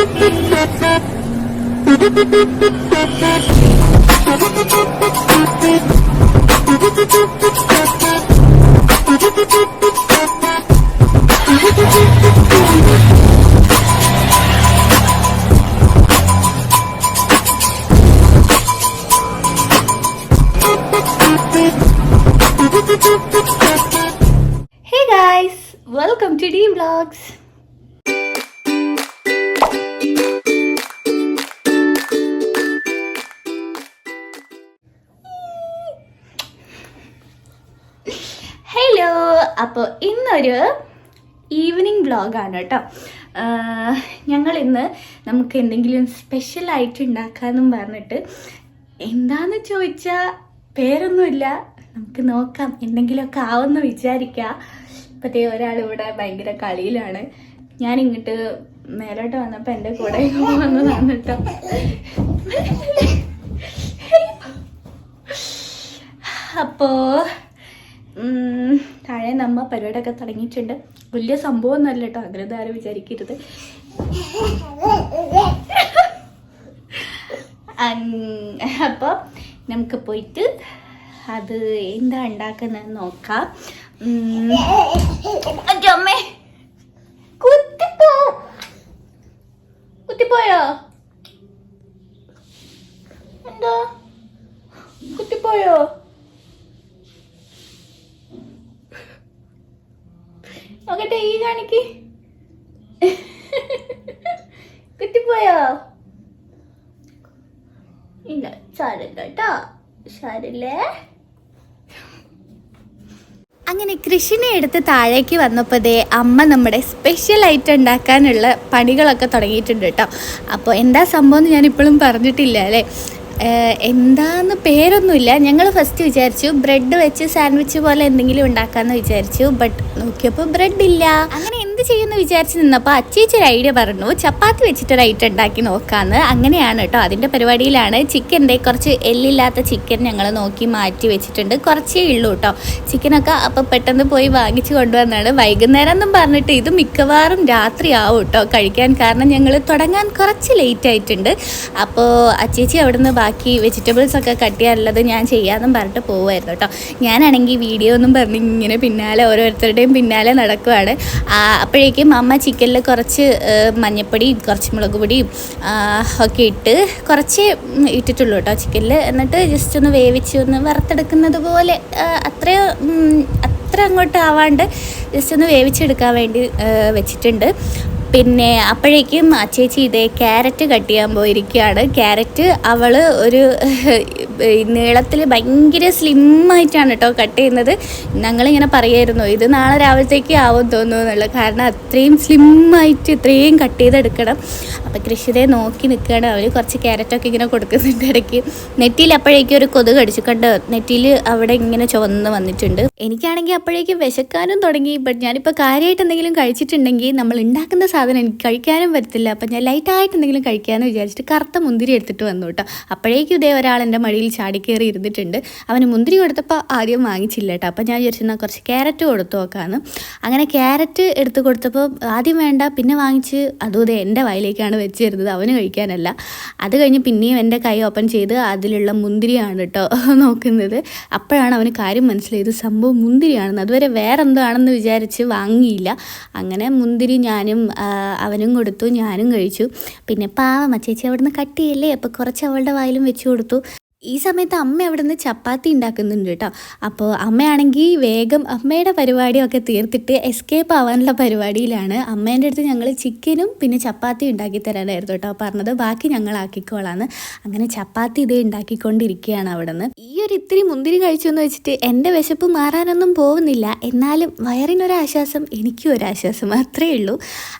Hey guys, welcome to D Vlogs. Hello, അപ്പോൾ ഇന്നൊരു evening വ്ളോഗാണ് കേട്ടോ. ഞങ്ങളിന്ന് നമുക്ക് എന്തെങ്കിലും സ്പെഷ്യലായിട്ട് ഉണ്ടാക്കാമെന്നും പറഞ്ഞിട്ട്, എന്താന്ന് ചോദിച്ചാൽ പേരൊന്നുമില്ല, നമുക്ക് നോക്കാം, എന്തെങ്കിലുമൊക്കെ ആവുമെന്ന് വിചാരിക്കാം. ഇപ്പോഴത്തെ ഒരാളിവിടെ ഭയങ്കര കളിയിലാണ്. ഞാൻ ഇങ്ങോട്ട് മേലോട്ട് വന്നപ്പോൾ എൻ്റെ കൂടെ വന്നതാണ് കേട്ടോ. അപ്പോൾ താഴെ നമ്മ പരിപാടിയൊക്കെ തുടങ്ങിയിട്ടുണ്ട്. വലിയ സംഭവമൊന്നുമല്ല കേട്ടോ, അങ്ങനെ ആരും വിചാരിക്കരുത്. അപ്പോൾ നമുക്ക് പോയിട്ട് അത് എന്താ ഉണ്ടാക്കുന്നത് നോക്കാം. അമ്മേ കുത്തിപ്പോയോ? എന്താ കുത്തിപ്പോയോ? നോക്കട്ടെ, ഈ കാണിക്ക്. കുത്തിപ്പോയോ? ഇല്ല, സാരില്ല കേട്ടോ, സാരില്ലേ. അങ്ങനെ കൃഷിനെ എടുത്ത് താഴേക്ക് വന്നപ്പോഴേ അമ്മ നമ്മുടെ സ്പെഷ്യൽ ഐറ്റം ഉണ്ടാക്കാനുള്ള പണികളൊക്കെ തുടങ്ങിയിട്ടുണ്ട് കേട്ടോ. അപ്പോൾ എന്താ സംഭവം എന്ന് ഞാനിപ്പോഴും പറഞ്ഞിട്ടില്ല അല്ലേ. എന്താന്ന് പേരൊന്നുമില്ല. ഞങ്ങൾ ഫസ്റ്റ് വിചാരിച്ചു ബ്രെഡ് വെച്ച് സാൻഡ്വിച്ച് പോലെ എന്തെങ്കിലും ഉണ്ടാക്കാമെന്ന് വിചാരിച്ചു. ബട്ട് നോക്കിയപ്പോൾ ബ്രെഡ് ഇല്ല. അങ്ങനെ എന്ത് ചെയ്യുമെന്ന് വിചാരിച്ച് നിന്നപ്പോൾ അച്ചേച്ചി ഒരു ഐഡിയ പറഞ്ഞു, ചപ്പാത്തി വെച്ചിട്ടൊരു ഐറ്റം ഉണ്ടാക്കി നോക്കാമെന്ന്. അങ്ങനെയാണ് കേട്ടോ, അതിൻ്റെ പരിപാടിയിലാണ്. ചിക്കൻ്റെ കുറച്ച് എല്ലില്ലാത്ത ചിക്കൻ ഞങ്ങൾ നോക്കി മാറ്റി വെച്ചിട്ടുണ്ട്. കുറച്ചേ ഉള്ളൂ കേട്ടോ ചിക്കനൊക്കെ. അപ്പോൾ പെട്ടെന്ന് പോയി വാങ്ങിച്ച് കൊണ്ടുവന്നാണ്. വൈകുന്നേരം എന്നും പറഞ്ഞിട്ട് ഇത് മിക്കവാറും രാത്രിയാവും കേട്ടോ കഴിക്കാൻ. കാരണം ഞങ്ങൾ തുടങ്ങാൻ കുറച്ച് ലേറ്റ് ആയിട്ടുണ്ട്. അപ്പോൾ അച്ചേച്ചി അവിടുന്ന് ബാക്കി വെജിറ്റബിൾസ് ഒക്കെ കട്ട് ചെയ്യാനുള്ളത് ഞാൻ ചെയ്യാമെന്നും പറഞ്ഞിട്ട് പോവുമായിരുന്നു കേട്ടോ. ഞാനാണെങ്കിൽ വീഡിയോ ഒന്നും പറഞ്ഞ് ഇങ്ങനെ പിന്നാലെ ഓരോരുത്തരുടെയും പിന്നാലെ നടക്കുവാണ്. അപ്പോഴേക്കും അമ്മ ചിക്കനിൽ കുറച്ച് മഞ്ഞൾപ്പൊടിയും കുറച്ച് മുളക് പൊടിയും ഒക്കെ ഇട്ട് കുറച്ച് ഇട്ടിട്ടുള്ളൂ കേട്ടോ ചിക്കനിൽ. എന്നിട്ട് ജസ്റ്റ് ഒന്ന് വേവിച്ച് ഒന്ന് വറുത്തെടുക്കുന്നത് പോലെ അത്ര അങ്ങോട്ട് ആവാണ്ട് ജസ്റ്റ് ഒന്ന് വേവിച്ചെടുക്കാൻ വേണ്ടി വെച്ചിട്ടുണ്ട്. പിന്നെ അപ്പോഴേക്കും അച്ചേച്ചി ഇതേ ക്യാരറ്റ് കട്ട് ചെയ്യാൻ പോയിരിക്കുകയാണ്. ക്യാരറ്റ് അവൾ ഒരു നീളത്തിൽ ഭയങ്കര സ്ലിമ്മായിട്ടാണ് കേട്ടോ കട്ട് ചെയ്യുന്നത്. ഞങ്ങളിങ്ങനെ പറയായിരുന്നു ഇത് നാളെ രാവിലത്തേക്ക് ആവും തോന്നുന്നു എന്നുള്ളത്. കാരണം അത്രയും സ്ലിമ്മായിട്ട് ഇത്രയും കട്ട് ചെയ്തെടുക്കണം. അപ്പോൾ കൃഷിതയെ നോക്കി നിൽക്കുകയാണ്. അവർ കുറച്ച് ക്യാരറ്റൊക്കെ ഇങ്ങനെ കൊടുക്കുന്നുണ്ട് ഇടയ്ക്ക്. നെറ്റിയിൽ അപ്പോഴേക്കും ഒരു കൊതുക് കടിച്ചു കണ്ടോ, നെറ്റിയിൽ അവിടെ ഇങ്ങനെ ചുവന്ന് വന്നിട്ടുണ്ട്. എനിക്കാണെങ്കിൽ അപ്പോഴേക്കും വിശക്കാനും തുടങ്ങി. ബട്ട് ഞാനിപ്പോൾ കാര്യമായിട്ട് എന്തെങ്കിലും കഴിച്ചിട്ടുണ്ടെങ്കിൽ നമ്മൾ ഉണ്ടാക്കുന്ന സാധനം എനിക്ക് കഴിക്കാനും പറ്റത്തില്ല. അപ്പം ഞാൻ ലൈറ്റായിട്ട് എന്തെങ്കിലും കഴിക്കാമെന്ന് വിചാരിച്ചിട്ട് കറുത്ത മുന്തിരി എടുത്തിട്ട് വന്നു കേട്ടോ. അപ്പോഴേക്കും ഇതേ ഒരാൾ എൻ്റെ മടിയിൽ ചാടിക്കയറി ഇരുന്നിട്ടുണ്ട്. അവന് മുന്തിരി കൊടുത്തപ്പോൾ ആദ്യം വാങ്ങിച്ചില്ല കേട്ടോ. അപ്പം ഞാൻ വിചാരിച്ചിരുന്നാൽ കുറച്ച് ക്യാരറ്റ് കൊടുത്തു നോക്കാമെന്ന്. അങ്ങനെ ക്യാരറ്റ് എടുത്ത് കൊടുത്തപ്പോൾ ആദ്യം വേണ്ട, പിന്നെ വാങ്ങിച്ച് അതും ഇതേ എൻ്റെ വായിലേക്കാണ് വെച്ച് തരുന്നത്, അവന് കഴിക്കാനല്ല. അത് കഴിഞ്ഞ് പിന്നെയും എൻ്റെ കൈ ഓപ്പൺ ചെയ്ത് അതിലുള്ള മുന്തിരിയാണ് കേട്ടോ നോക്കുന്നത്. അപ്പോഴാണ് അവന് കാര്യം മനസ്സിലായത് സംഭവം മുന്തിരിയാണെന്ന്. അതുവരെ വേറെ എന്തോ ആണെന്ന് വിചാരിച്ച് വാങ്ങിയില്ല. അങ്ങനെ മുന്തിരി ഞാനും അവനും കൊടുത്തു, ഞാനും കഴിച്ചു. പിന്നെ പാവം ചേച്ചി അവിടെ നിന്ന് കട്ട് ചെയ്യല്ലേ, അപ്പോൾ കുറച്ച് അവളുടെ വായിലും വെച്ച് കൊടുത്തു. ഈ സമയത്ത് അമ്മ അവിടെ നിന്ന് ചപ്പാത്തി ഉണ്ടാക്കുന്നുണ്ട് കേട്ടോ. അപ്പോൾ അമ്മയാണെങ്കിൽ വേഗം അമ്മയുടെ പരിപാടിയൊക്കെ തീർത്തിട്ട് എസ്കേപ്പ് ആവാനുള്ള പരിപാടിയിലാണ്. അമ്മേൻ്റെ അടുത്ത് ഞങ്ങൾ ചിക്കനും പിന്നെ ചപ്പാത്തി ഉണ്ടാക്കി തരാനായിരുന്നു കേട്ടോ പറഞ്ഞത്. ബാക്കി ഞങ്ങൾ ആക്കിക്കോളാന്ന്. അങ്ങനെ ചപ്പാത്തി ഇതേ ഉണ്ടാക്കിക്കൊണ്ടിരിക്കുകയാണ് അവിടെ നിന്ന്. ഈ ഒരു ഇത്തിരി മുന്തിരി കഴിച്ചു എന്ന് വെച്ചിട്ട് എൻ്റെ വിശപ്പ് മാറാനൊന്നും പോകുന്നില്ല. എന്നാലും വയറിനൊരാശ്വാസം, എനിക്കും ഒരാശ്വാസം, അത്രയേ ഉള്ളൂ.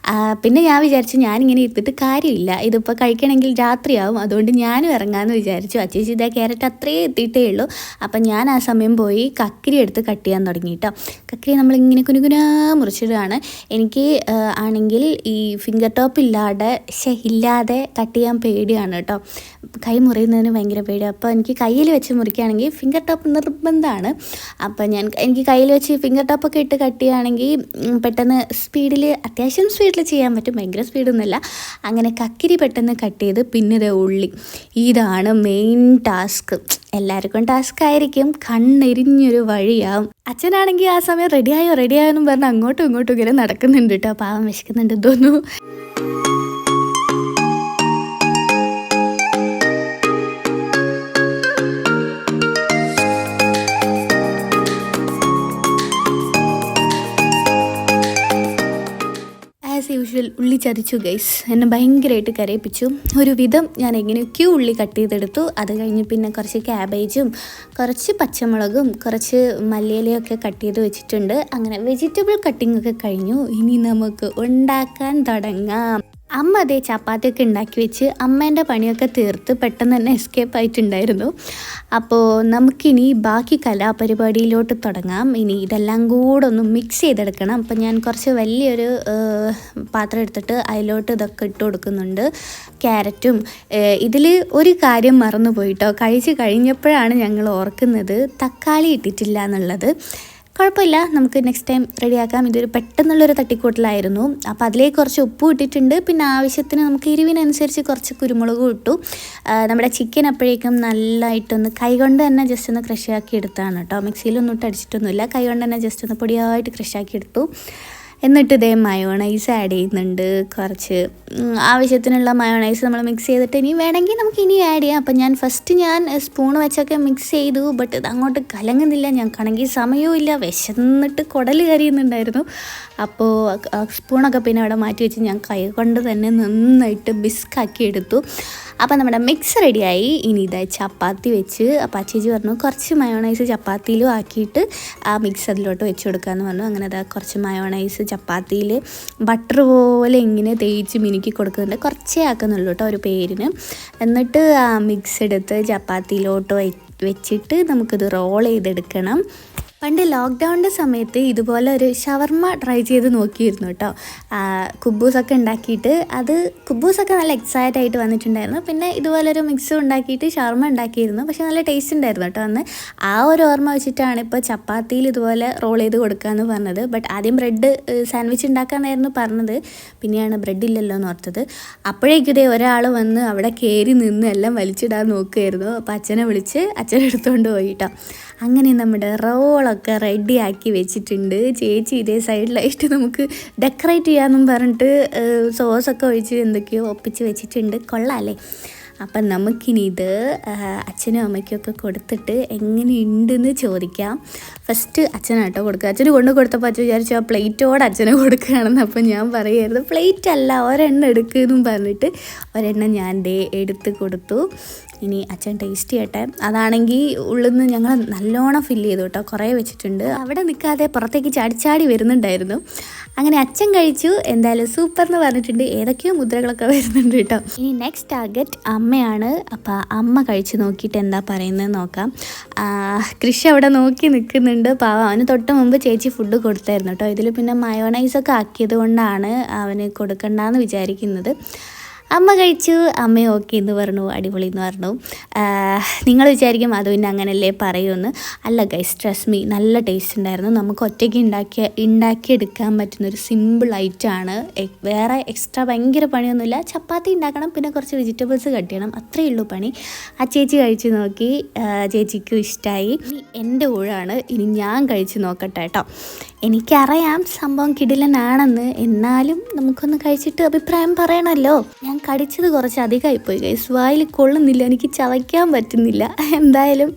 പിന്നെ ഞാൻ വിചാരിച്ചു ഞാനിങ്ങനെ ഇരുത്തിട്ട് കാര്യമില്ല, ഇതിപ്പോൾ കഴിക്കണമെങ്കിൽ രാത്രിയാവും, അതുകൊണ്ട് ഞാനും ഇറങ്ങാമെന്ന് വിചാരിച്ചു. അച്ചേച്ചി ഇതേ ക്യാരറ്റ് അത്രയേ എത്തിയിട്ടേ ഉള്ളൂ. അപ്പം ഞാൻ ആ സമയം പോയി കക്കിരി എടുത്ത് കട്ട് ചെയ്യാൻ തുടങ്ങി കേട്ടോ. കക്കിരി നമ്മളിങ്ങനെ കുനുകുനാ മുറിച്ചിടുകയാണ്. എനിക്ക് ആണെങ്കിൽ ഈ ഫിംഗർ ടോപ്പ് ഇല്ലാതെ കട്ട് ചെയ്യാൻ പേടിയാണ് കേട്ടോ. കൈ മുറിയുന്നതിന് ഭയങ്കര പേടിയാണ്. അപ്പോൾ എനിക്ക് കയ്യിൽ വെച്ച് മുറിക്കുകയാണെങ്കിൽ ഫിംഗർ ടോപ്പ് നിർബന്ധമാണ്. അപ്പോൾ എനിക്ക് കയ്യിൽ വെച്ച് ഫിംഗർ ടോപ്പൊക്കെ ഇട്ട് കട്ട് ചെയ്യുകയാണെങ്കിൽ പെട്ടെന്ന് അത്യാവശ്യം സ്പീഡിൽ ചെയ്യാൻ പറ്റും, ഭയങ്കര സ്പീഡൊന്നുമല്ല. അങ്ങനെ കക്കിരി പെട്ടെന്ന് കട്ട് ചെയ്ത് പിന്നെ ഉള്ളി, ഇതാണ് മെയിൻ ടാസ്ക്. എല്ലാവർക്കും ടാസ്ക് ആയിരിക്കും, കണ്ണെരിഞ്ഞൊരു വഴിയാവും. അച്ഛനാണെങ്കിൽ ആ സമയം റെഡിയായോ എന്നും പറഞ്ഞ് അങ്ങോട്ടും ഇങ്ങോട്ടും ഇങ്ങനെ നടക്കുന്നുണ്ട് കേട്ടോ. പാവം വിശക്കുന്നുണ്ട് തോന്നുന്നു. ആസ് യൂഷ്വൽ ഉള്ളി ചതച്ചു ഗൈസ്, എന്നെ ഭയങ്കരമായിട്ട് കരയിപ്പിച്ചു. ഒരു വിധം ഞാൻ എങ്ങനെയൊക്കെയോ ഉള്ളി കട്ട് ചെയ്തെടുത്തു. അത് കഴിഞ്ഞ് പിന്നെ കുറച്ച് ക്യാബേജും കുറച്ച് പച്ചമുളകും കുറച്ച് മല്ലിയിലയൊക്കെ കട്ട് ചെയ്ത് വെച്ചിട്ടുണ്ട്. അങ്ങനെ വെജിറ്റബിൾ കട്ടിംഗ് ഒക്കെ കഴിഞ്ഞു. ഇനി നമുക്ക് ഉണ്ടാക്കാൻ തുടങ്ങാം. അമ്മ അതേ ചപ്പാത്തിയൊക്കെ ഉണ്ടാക്കി വെച്ച് അമ്മേൻ്റെ പണിയൊക്കെ തീർത്ത് പെട്ടെന്ന് തന്നെ എസ്കേപ്പ് ആയിട്ടുണ്ടായിരുന്നു. അപ്പോൾ നമുക്കിനി ബാക്കി കലാപരിപാടിയിലോട്ട് തുടങ്ങാം. ഇനി ഇതെല്ലാം കൂടെ ഒന്ന് മിക്സ് ചെയ്തെടുക്കണം. അപ്പം ഞാൻ കുറച്ച് വലിയൊരു പാത്രം എടുത്തിട്ട് അതിലോട്ട് ഇതൊക്കെ ഇട്ട് കൊടുക്കുന്നുണ്ട്, ക്യാരറ്റും. ഇതിൽ ഒരു കാര്യം മറന്നു പോയിട്ടോ, കഴിച്ച് കഴിഞ്ഞപ്പോഴാണ് ഞങ്ങൾ ഓർക്കുന്നത് തക്കാളി ഇട്ടിട്ടില്ല എന്നുള്ളത്. കുഴപ്പമില്ല, നമുക്ക് നെക്സ്റ്റ് ടൈം റെഡിയാക്കാം. ഇതൊരു പെട്ടെന്നുള്ളൊരു തട്ടിക്കൂട്ടലായിരുന്നു. അപ്പോൾ അതിലേക്ക് കുറച്ച് ഉപ്പ് ഇട്ടിട്ടുണ്ട്. പിന്നെ ആവശ്യത്തിന് നമുക്ക് എരിവിനനുസരിച്ച് കുറച്ച് കുരുമുളകും ഇട്ടു. നമ്മുടെ ചിക്കൻ അപ്പോഴേക്കും നല്ലതായിട്ടൊന്ന് കൈകൊണ്ട് തന്നെ ജസ്റ്റ് ഒന്ന് ക്രഷാക്കി എടുത്താണ് കേട്ടോ. മിക്സിയിലൊന്നും ഇട്ട് അടിച്ചിട്ടൊന്നുമില്ല, കൈകൊണ്ട് തന്നെ ജസ്റ്റ് ഒന്ന് പൊടിയായിട്ട് ക്രഷാക്കി എടുത്തു. എന്നിട്ട് ഇതേ മയോണൈസ് ആഡ് ചെയ്യുന്നുണ്ട്. കുറച്ച് ആവശ്യത്തിനുള്ള മയോണൈസ് നമ്മൾ മിക്സ് ചെയ്തിട്ട് ഇനി വേണമെങ്കിൽ നമുക്ക് ഇനി ആഡ് ചെയ്യാം. അപ്പം ഞാൻ സ്പൂൺ വെച്ചൊക്കെ മിക്സ് ചെയ്തു. ബട്ട് ഇത് അങ്ങോട്ട് കലങ്ങുന്നില്ല. ഞങ്ങൾക്കാണെങ്കിൽ സമയവും ഇല്ല, വിശന്നിട്ട് കുടൽ കരിയുന്നുണ്ടായിരുന്നു. അപ്പോൾ സ്പൂണൊക്കെ പിന്നെ അവിടെ മാറ്റി വെച്ച് ഞാൻ കൈ കൊണ്ട് തന്നെ നന്നായിട്ട് ബിസ്കാക്കി എടുത്തു. അപ്പോൾ നമ്മുടെ മിക്സ് റെഡിയായി. ഇനി ഇതായി ചപ്പാത്തി വെച്ച്, അപ്പോൾ അച്ചേച്ചി പറഞ്ഞു കുറച്ച് മയോണൈസ് ചപ്പാത്തിയിലും ആക്കിയിട്ട് ആ മിക്സ് അതിലോട്ട് വെച്ച് കൊടുക്കാമെന്ന് പറഞ്ഞു. അങ്ങനെ അതാ കുറച്ച് മയോണൈസ് ചപ്പാത്തിയിൽ ബട്ടർ പോലെ ഇങ്ങനെ തേച്ച് മിനുക്കി കൊടുക്കുന്നുണ്ട്. കുറച്ചേ ആക്കുന്നുള്ളൂ കേട്ടോ ഒരു പേരിന്. എന്നിട്ട് ആ മിക്സ് എടുത്ത് ചപ്പാത്തിയിലോട്ട് വെച്ചിട്ട് നമുക്കിത് റോൾ ചെയ്തെടുക്കണം. പണ്ട് ലോക്ക്ഡൗണിൻ്റെ സമയത്ത് ഇതുപോലെ ഒരു ഷവർമ്മ ട്രൈ ചെയ്ത് നോക്കിയിരുന്നു കേട്ടോ. കുബൂസൊക്കെ ഉണ്ടാക്കിയിട്ട് കുബൂസൊക്കെ നല്ല എക്സൈറ്റ് ആയിട്ട് വന്നിട്ടുണ്ടായിരുന്നു. പിന്നെ ഇതുപോലൊരു മിക്സും ഉണ്ടാക്കിയിട്ട് ഷവർമ്മ ഉണ്ടാക്കിയിരുന്നു. പക്ഷേ നല്ല ടേസ്റ്റ് ഉണ്ടായിരുന്നു കേട്ടോ അന്ന്. ആ ഒരു ഓർമ്മ വെച്ചിട്ടാണ് ഇപ്പോൾ ചപ്പാത്തിയിൽ ഇതുപോലെ റോൾ ചെയ്ത് കൊടുക്കാമെന്ന് പറഞ്ഞത്. ബട്ട് ആദ്യം ബ്രെഡ് സാൻഡ്വിച്ച് ഉണ്ടാക്കാമെന്നായിരുന്നു പറഞ്ഞത്. പിന്നെയാണ് ബ്രെഡ് ഇല്ലല്ലോ എന്ന് ഓർത്തത്. അപ്പോഴേക്കും ഇതേ ഒരാൾ വന്ന് അവിടെ കയറി നിന്ന് എല്ലാം വലിച്ചിടാൻ നോക്കുമായിരുന്നു. അപ്പോൾ അച്ഛനെ വിളിച്ച് അച്ഛനെടുത്തുകൊണ്ട് പോയി കേട്ടോ. അങ്ങനെ നമ്മുടെ റോളൊക്കെ റെഡിയാക്കി വെച്ചിട്ടുണ്ട്. ചേച്ചി ഇതേ സൈഡിലായിട്ട് നമുക്ക് ഡെക്കറേറ്റ് ചെയ്യാമെന്നും പറഞ്ഞിട്ട് സോസൊക്കെ ഒഴിച്ച് എന്തൊക്കെയോ ഒപ്പിച്ച് വെച്ചിട്ടുണ്ട്. കൊള്ളാമല്ലേ? അപ്പം നമുക്കിനി ഇത് അച്ഛനും അമ്മയ്ക്കൊക്കെ കൊടുത്തിട്ട് എങ്ങനെയുണ്ടെന്ന് ചോദിക്കാം. ഫസ്റ്റ് അച്ഛനാട്ടോ കൊടുക്കുക. അച്ഛന് കൊണ്ട് കൊടുത്തപ്പോൾ അച്ഛൻ വിചാരിച്ചു ആ പ്ലേറ്റോടെ അച്ഛനെ കൊടുക്കുകയാണെന്ന്. അപ്പം ഞാൻ പറയുമായിരുന്നു പ്ലേറ്റ് അല്ല ഒരെണ്ണം എടുക്കുമെന്നും പറഞ്ഞിട്ട് ഒരെണ്ണം ഞാൻ എടുത്ത് കൊടുത്തു. ഇനി അച്ഛൻ ടേസ്റ്റ് ചെയ്യട്ടെ. അതാണെങ്കിൽ ഉള്ളിൽ നിന്ന് ഞങ്ങൾ നല്ലോണം ഫില്ല് ചെയ്തു കേട്ടോ, കുറേ വെച്ചിട്ടുണ്ട്. അവിടെ നിൽക്കാതെ പുറത്തേക്ക് ചാടി വരുന്നുണ്ടായിരുന്നു. അങ്ങനെ അച്ഛൻ കഴിച്ചു. എന്തായാലും സൂപ്പർ എന്ന് പറഞ്ഞിട്ടുണ്ട്. ഏതൊക്കെയോ മുദ്രകളൊക്കെ വരുന്നുണ്ട് കേട്ടോ. ഇനി നെക്സ്റ്റ് ടാർഗറ്റ് അമ്മയാണ്. അപ്പോൾ അമ്മ കഴിച്ച് നോക്കിയിട്ട് എന്താ പറയുന്നത് നോക്കാം. കൃഷി അവിടെ നോക്കി നിൽക്കുന്നുണ്ട്. പാവം, അവന് തൊട്ട് മുമ്പ് ചേച്ചി ഫുഡ് കൊടുത്തായിരുന്നു കേട്ടോ. ഇതിൽ പിന്നെ മയോണൈസൊക്കെ ആക്കിയത് കൊണ്ടാണ് അവന് കൊടുക്കണ്ടെന്ന് വിചാരിക്കുന്നത്. അമ്മ കഴിച്ചു. അമ്മ ഓക്കെ എന്ന് പറഞ്ഞു, അടിപൊളി എന്ന് പറഞ്ഞു. നിങ്ങൾ വിചാരിക്കും അത് പിന്നെ അങ്ങനെയല്ലേ പറയുമെന്ന്. അല്ല ഗൈസ്, ട്രസ്റ്റ് മീ, നല്ല ടേസ്റ്റ് ഉണ്ടായിരുന്നു. നമുക്ക് ഒറ്റയ്ക്ക് ഉണ്ടാക്കിയെടുക്കാൻ പറ്റുന്നൊരു സിമ്പിൾ ഐറ്റമാണ്. വേറെ എക്സ്ട്രാ ഭയങ്കര പണിയൊന്നുമില്ല. ചപ്പാത്തി ഉണ്ടാക്കണം, പിന്നെ കുറച്ച് വെജിറ്റബിൾസ് കട്ട് ചെയ്യണം, അത്രയേ ഉള്ളൂ പണി. ആ ചേച്ചി കഴിച്ച് നോക്കി, ചേച്ചിക്കും ഇഷ്ടമായി. എൻ്റെ ഊഴാണ്. ഇനി ഞാൻ കഴിച്ച് നോക്കട്ടെ കേട്ടോ. എനിക്കറിയാം സംഭവം കിടിലനാണെന്ന്, എന്നാലും നമുക്കൊന്ന് കഴിച്ചിട്ട് അഭിപ്രായം പറയണമല്ലോ. ഞാൻ കടിച്ചത് കുറച്ച് അധികമായിപ്പോയി ഗൈസ്, വായിൽ കൊള്ളുന്നില്ല, എനിക്ക് ചവയ്ക്കാൻ പറ്റുന്നില്ല. എന്തായാലും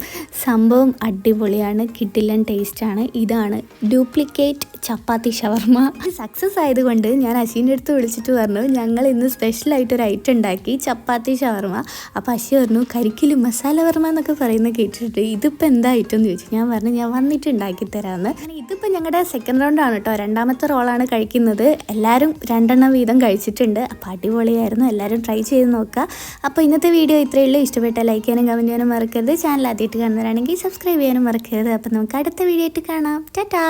സംഭവം അടിപൊളിയാണ്, കിടിലൻ ടേസ്റ്റാണ്. ഇതാണ് ഡ്യൂപ്ലിക്കേറ്റ് ചപ്പാത്തി ഷവർമ്മ. ഇത് സക്സസ് ആയതുകൊണ്ട് ഞാൻ അശീൻ്റെ അടുത്ത് വിളിച്ചിട്ട് പറഞ്ഞു ഞങ്ങൾ ഇന്ന് സ്പെഷ്യലായിട്ടൊരു ഐറ്റം ഉണ്ടാക്കി, ചപ്പാത്തി ഷവർമ്മ. അപ്പോൾ അശി പറഞ്ഞു കരിക്കിലും മസാല വർമ്മ എന്നൊക്കെ പറയുന്നത് കേട്ടിട്ട് ഇതിപ്പോൾ എന്താ ഐറ്റം എന്ന് ചോദിച്ചു. ഞാൻ പറഞ്ഞു ഞാൻ വന്നിട്ട് ഉണ്ടാക്കി തരാമെന്ന്. അങ്ങനെ ഇതിപ്പോൾ ഞങ്ങളുടെ സെക്കൻഡ് റൗണ്ടാണ് കേട്ടോ, രണ്ടാമത്തെ റോളാണ് കഴിക്കുന്നത്. എല്ലാവരും 2 എണ്ണം വീതം കഴിച്ചിട്ടുണ്ട്. അപ്പോൾ അടിപൊളിയായിരുന്നു, എല്ലാവരും ട്രൈ ചെയ്ത് നോക്കുക. അപ്പോൾ ഇന്നത്തെ വീഡിയോ ഇത്രയേ ഉള്ളൂ. ഇഷ്ടപ്പെട്ട ലൈക്ക് ചെയ്യാനും കമൻറ്റ് ചെയ്യാനും മറക്കരുത്. ചാനൽ ആദ്യമായിട്ട് കാണുന്നവരാണെങ്കിൽ സബ്സ്ക്രൈബ് ചെയ്യാനും മറക്കരുത്. അപ്പോൾ നമുക്ക് അടുത്ത വീഡിയോ ആയിട്ട് കാണാം. ടാറ്റാ.